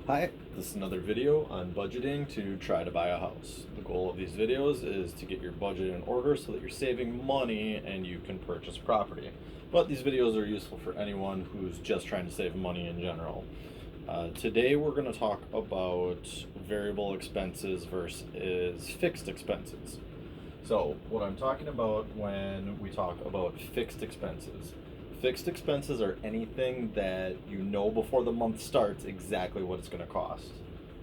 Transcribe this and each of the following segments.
Hi, this is another video on budgeting to try to buy a house. The goal of these videos is to get your budget in order so that you're saving money and you can purchase property. But these videos are useful for anyone who's just trying to save money in general. Today we're going to talk about variable expenses versus fixed expenses. So, what I'm talking about when we talk about fixed expenses are anything that you know before the month starts exactly what it's going to cost.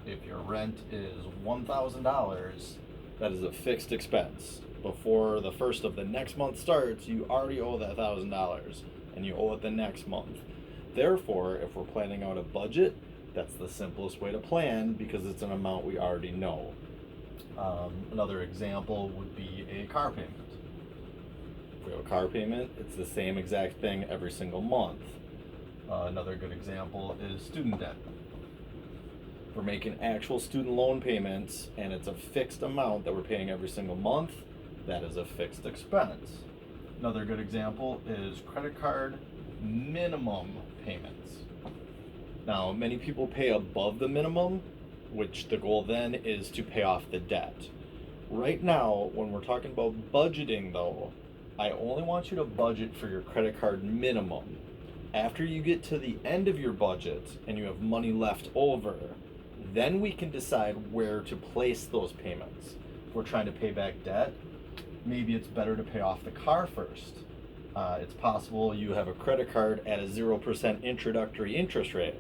If your rent is $1,000, that is a fixed expense. Before the first of the next month starts, you already owe that $1,000 and you owe it the next month. Therefore, if we're planning out a budget, that's the simplest way to plan because it's an amount we already know. Another example would be a car payment. If we have a car payment, it's the same exact thing every single month. Another good example is student debt. If we're making actual student loan payments and it's a fixed amount that we're paying every single month, that is a fixed expense. Another good example is credit card minimum payments. Now, many people pay above the minimum, which the goal then is to pay off the debt. Right now, when we're talking about budgeting though, I only want you to budget for your credit card minimum. After you get to the end of your budget and you have money left over, then we can decide where to place those payments. If we're trying to pay back debt, maybe it's better to pay off the car first. It's possible you have a credit card at a 0% introductory interest rate.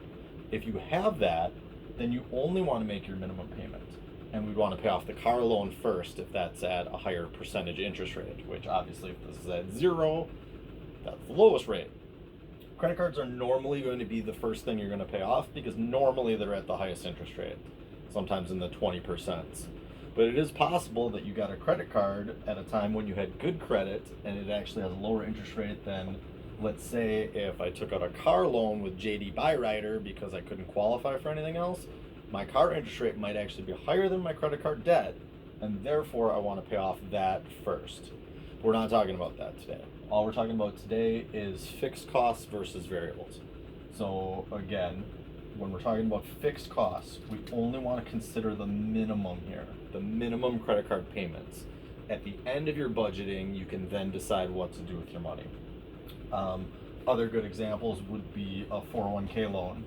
If you have that, then you only want to make your minimum payment. And we'd want to pay off the car loan first if that's at a higher percentage interest rate, which obviously if this is at 0, that's the lowest rate. Credit cards are normally going to be the first thing you're going to pay off because normally they're at the highest interest rate, sometimes in the 20%. But it is possible that you got a credit card at a time when you had good credit and it actually has a lower interest rate than, let's say, if I took out a car loan with JD Byrider because I couldn't qualify for anything else, my car interest rate might actually be higher than my credit card debt, and therefore I want to pay off that first. We're not talking about that today. All we're talking about today is fixed costs versus variables. So again, when we're talking about fixed costs, we only want to consider the minimum here, the minimum credit card payments. At the end of your budgeting, you can then decide what to do with your money. Other good examples would be a 401k loan.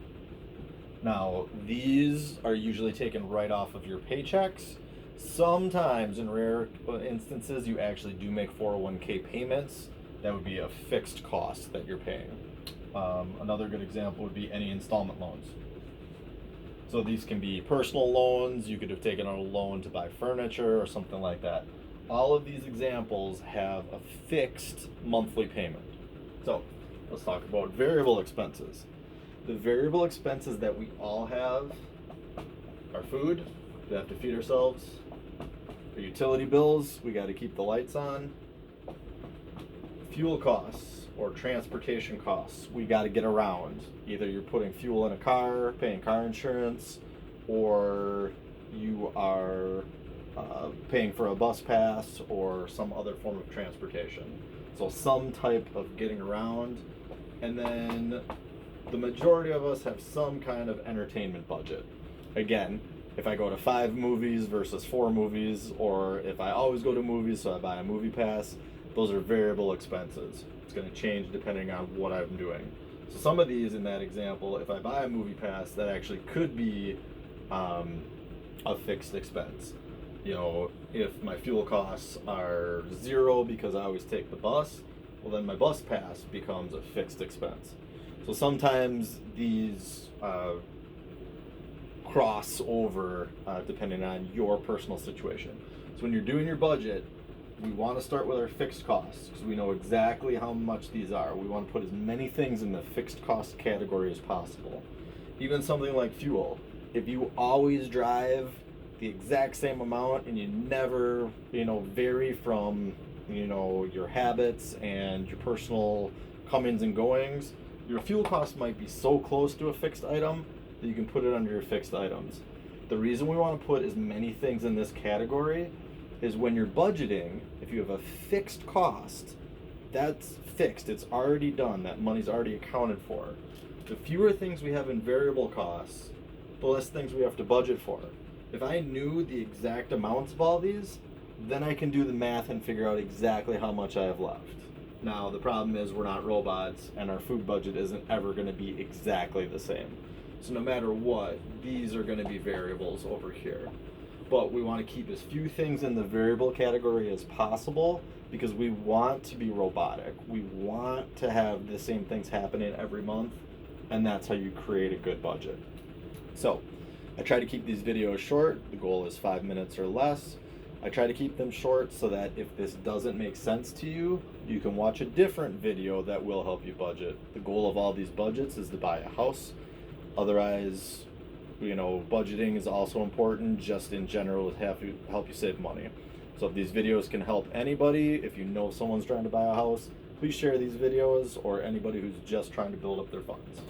Now, these are usually taken right off of your paychecks. Sometimes, in rare instances, you actually do make 401k payments. That would be a fixed cost that you're paying. Another good example would be any installment loans. So these can be personal loans. You could have taken out a loan to buy furniture or something like that. All of these examples have a fixed monthly payment. So let's talk about variable expenses. The variable expenses that we all have are food, we have to feed ourselves, our utility bills, we got to keep the lights on, fuel costs or transportation costs, we got to get around. Either you're putting fuel in a car, paying car insurance, or you are paying for a bus pass or some other form of transportation. So some type of getting around. And then the majority of us have some kind of entertainment budget. Again, if I go to 5 movies versus 4 movies, or if I always go to movies so I buy a movie pass, those are variable expenses. It's going to change depending on what I'm doing. So some of these in that example, if I buy a movie pass, that actually could be a fixed expense. You know, if my fuel costs are 0 because I always take the bus, well then my bus pass becomes a fixed expense. So sometimes these cross over depending on your personal situation. So when you're doing your budget, we want to start with our fixed costs because we know exactly how much these are. We want to put as many things in the fixed cost category as possible. Even something like fuel. If you always drive the exact same amount and you never, vary from, your habits and your personal comings and goings, your fuel cost might be so close to a fixed item that you can put it under your fixed items. The reason we want to put as many things in this category is when you're budgeting, if you have a fixed cost, that's fixed. It's already done. That money's already accounted for. The fewer things we have in variable costs, the less things we have to budget for. If I knew the exact amounts of all these, then I can do the math and figure out exactly how much I have left. Now, the problem is we're not robots, and our food budget isn't ever going to be exactly the same. So no matter what, these are going to be variables over here. But we want to keep as few things in the variable category as possible because we want to be robotic. We want to have the same things happening every month, and that's how you create a good budget. So I try to keep these videos short. The goal is 5 minutes or less. I try to keep them short so that if this doesn't make sense to you, you can watch a different video that will help you budget. The goal of all these budgets is to buy a house. Otherwise, budgeting is also important just in general to help you save money. So if these videos can help anybody, if you know someone's trying to buy a house, please share these videos, or anybody who's just trying to build up their funds.